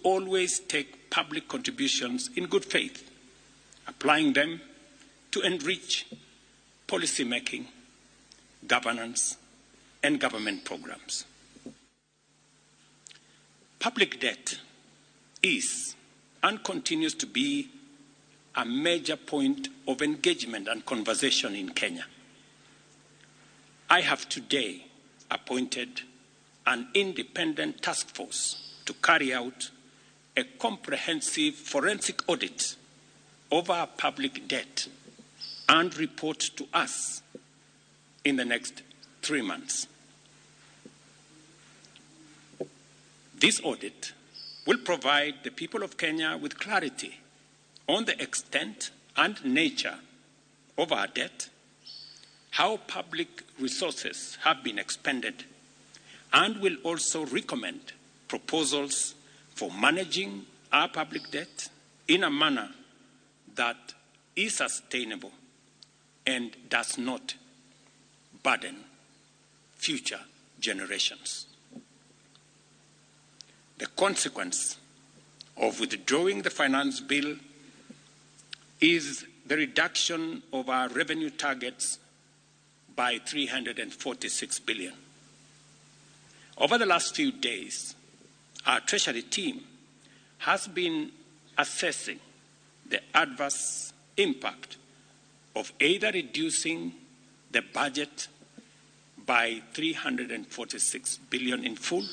always take public contributions in good faith, applying them to enrich policy making, governance, and government programs. Public debt is and continues to be a major point of engagement and conversation in Kenya. I have today appointed an independent task force to carry out a comprehensive forensic audit of our public debt and report to us in the next 3 months. This audit will provide the people of Kenya with clarity on the extent and nature of our debt, how public resources have been expended, and will also recommend proposals for managing our public debt in a manner that is sustainable and does not burden future generations. The consequence of withdrawing the finance bill is the reduction of our revenue targets by 346 billion. Over the last few days, our Treasury team has been assessing the adverse impact of either reducing the budget by 346 billion in full